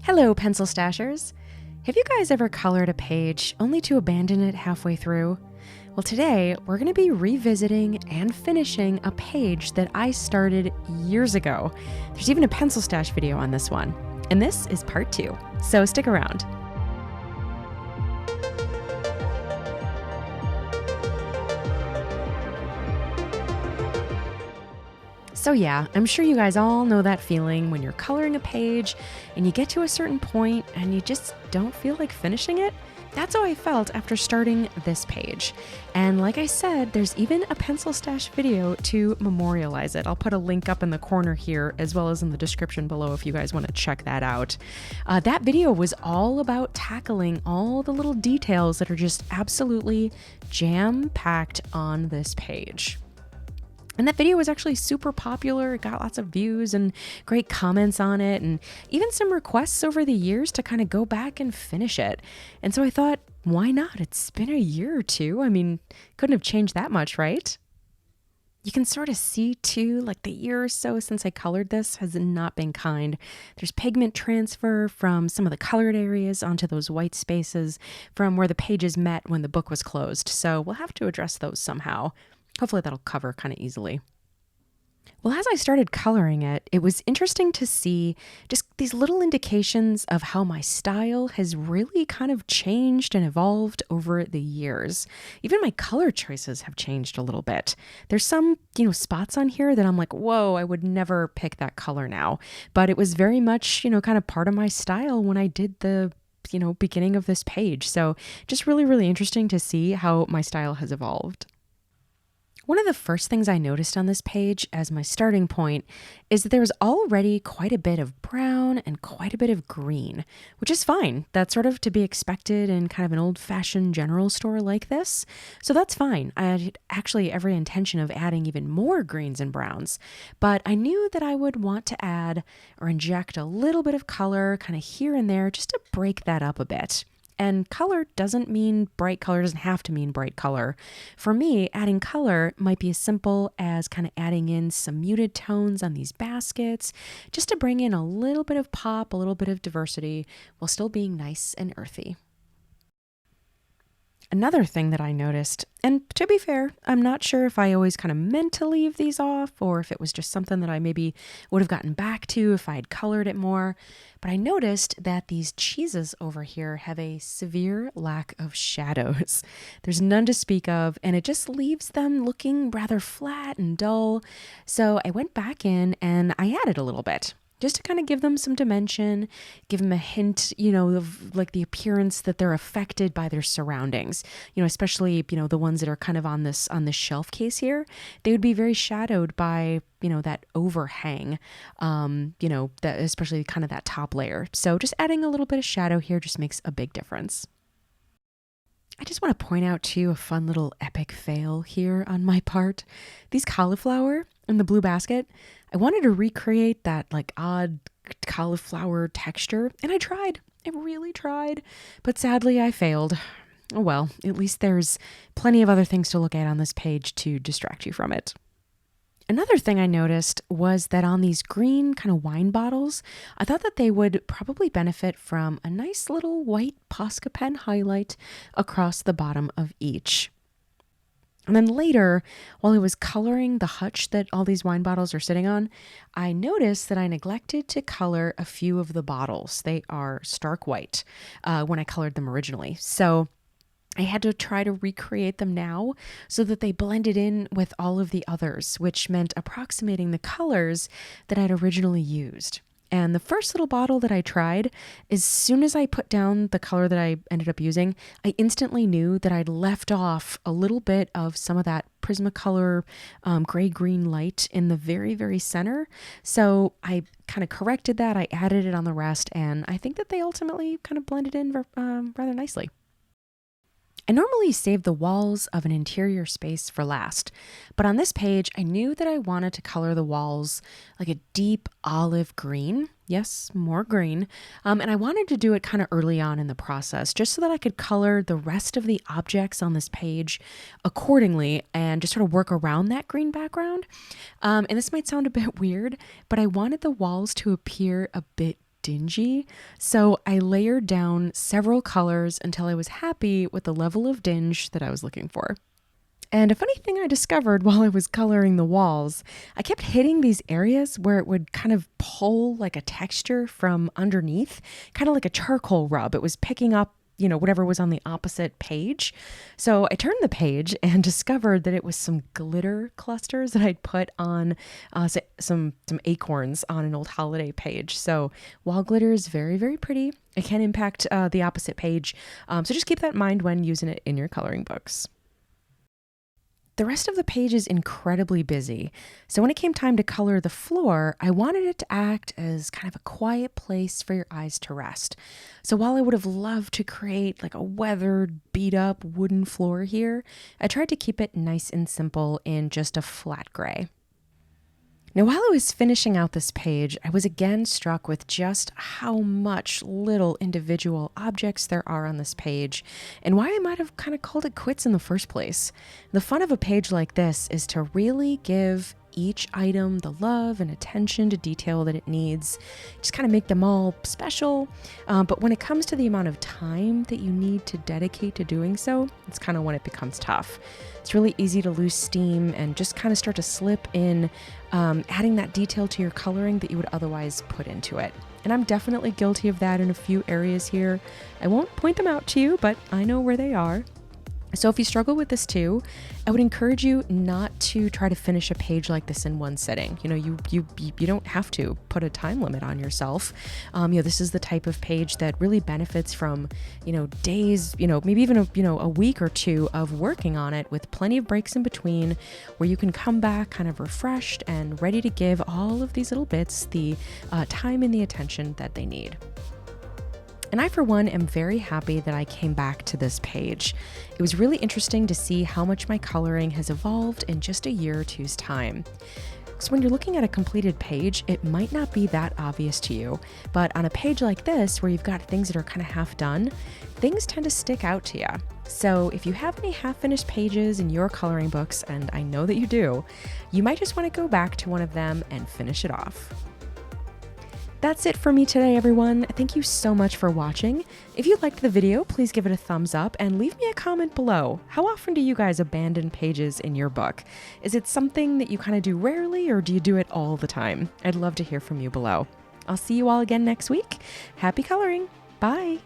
Hello, pencil stashers. Have you guys ever colored a page only to abandon it halfway through? Well, today we're going to be revisiting and finishing a page that I started years ago. There's even a PencilStash video on this one, and this is part 2, so stick around. So yeah, I'm sure you guys all know that feeling when you're coloring a page and you get to a certain point and you just don't feel like finishing it. That's how I felt after starting this page. And like I said, there's even a PencilStash video to memorialize it. I'll put a link up in the corner here as well as in the description below if you guys want to check that out. That video was all about tackling all the little details that are just absolutely jam-packed on this page. And that video was actually super popular. It got lots of views and great comments on it, and even some requests over the years to kind of go back and finish it. And so I thought, why not? It's been a year or two. I mean, couldn't have changed that much, right? You can sort of see too, like the year or so since I colored this has not been kind. There's pigment transfer from some of the colored areas onto those white spaces from where the pages met when the book was closed. So we'll have to address those somehow. Hopefully that'll cover kind of easily. Well, as I started coloring it, it was interesting to see just these little indications of how my style has really kind of changed and evolved over the years. Even my color choices have changed a little bit. There's some, spots on here that I'm like, whoa, I would never pick that color now. But it was very much, kind of part of my style when I did the beginning of this page. So just really, really interesting to see how my style has evolved. One of the first things I noticed on this page as my starting point is that there was already quite a bit of brown and quite a bit of green, which is fine. That's sort of to be expected in kind of an old-fashioned general store like this. So that's fine. I had actually every intention of adding even more greens and browns, but I knew that I would want to add or inject a little bit of color kind of here and there just to break that up a bit. And color doesn't mean bright color, doesn't have to mean bright color. For me, adding color might be as simple as kind of adding in some muted tones on these baskets, just to bring in a little bit of pop, a little bit of diversity, while still being nice and earthy. Another thing that I noticed, and to be fair, I'm not sure if I always kind of meant to leave these off or if it was just something that I maybe would have gotten back to if I had colored it more, but I noticed that these cheeses over here have a severe lack of shadows. There's none to speak of, and it just leaves them looking rather flat and dull. So I went back in and I added a little bit, just to kind of give them some dimension, give them a hint, of like the appearance that they're affected by their surroundings, especially, the ones that are kind of on this shelf case here, they would be very shadowed by, that overhang, that especially kind of that top layer. So just adding a little bit of shadow here just makes a big difference. I just want to point out too a fun little epic fail here on my part. These cauliflower in the blue basket, I wanted to recreate that like odd cauliflower texture, and I tried. I really tried, but sadly I failed. Oh well, at least there's plenty of other things to look at on this page to distract you from it. Another thing I noticed was that on these green kind of wine bottles, I thought that they would probably benefit from a nice little white Posca pen highlight across the bottom of each. And then later, while I was coloring the hutch that all these wine bottles are sitting on, I noticed that I neglected to color a few of the bottles. They are stark white when I colored them originally. So I had to try to recreate them now so that they blended in with all of the others, which meant approximating the colors that I'd originally used. And the first little bottle that I tried, as soon as I put down the color that I ended up using, I instantly knew that I'd left off a little bit of some of that Prismacolor gray-green light in the very, very center. So I kind of corrected that. I added it on the rest, and I think that they ultimately kind of blended in rather nicely. I normally save the walls of an interior space for last, but on this page, I knew that I wanted to color the walls like a deep olive green. Yes, more green. And I wanted to do it kind of early on in the process, just so that I could color the rest of the objects on this page accordingly and just sort of work around that green background. And this might sound a bit weird, but I wanted the walls to appear a bit dingy. So I layered down several colors until I was happy with the level of dinge that I was looking for. And a funny thing I discovered while I was coloring the walls, I kept hitting these areas where it would kind of pull like a texture from underneath, kind of like a charcoal rub. It was picking up, whatever was on the opposite page. So I turned the page and discovered that it was some glitter clusters that I'd put on some acorns on an old holiday page. So while glitter is very, very pretty, it can impact the opposite page. So just keep that in mind when using it in your coloring books. The rest of the page is incredibly busy, so when it came time to color the floor, I wanted it to act as kind of a quiet place for your eyes to rest. So while I would have loved to create like a weathered, beat up wooden floor here, I tried to keep it nice and simple in just a flat gray. Now, while I was finishing out this page, I was again struck with just how much little individual objects there are on this page and why I might have kind of called it quits in the first place. The fun of a page like this is to really give each item the love and attention to detail that it needs, just kind of make them all special. But when it comes to the amount of time that you need to dedicate to doing so, it's kind of when it becomes tough. It's really easy to lose steam and just kind of start to slip in adding that detail to your coloring that you would otherwise put into it. And I'm definitely guilty of that in a few areas here. I won't point them out to you, but I know where they are. So if you struggle with this too, I would encourage you not to try to finish a page like this in one sitting. You don't have to put a time limit on yourself. This is the type of page that really benefits from, days, maybe even a week or two of working on it with plenty of breaks in between where you can come back kind of refreshed and ready to give all of these little bits the time and the attention that they need. And I, for one, am very happy that I came back to this page. It was really interesting to see how much my coloring has evolved in just a year or two's time. So when you're looking at a completed page, it might not be that obvious to you, but on a page like this, where you've got things that are kind of half done, things tend to stick out to you. So if you have any half-finished pages in your coloring books, and I know that you do, you might just want to go back to one of them and finish it off. That's it for me today, everyone. Thank you so much for watching. If you liked the video, please give it a thumbs up and leave me a comment below. How often do you guys abandon pages in your book? Is it something that you kind of do rarely, or do you do it all the time? I'd love to hear from you below. I'll see you all again next week. Happy coloring. Bye.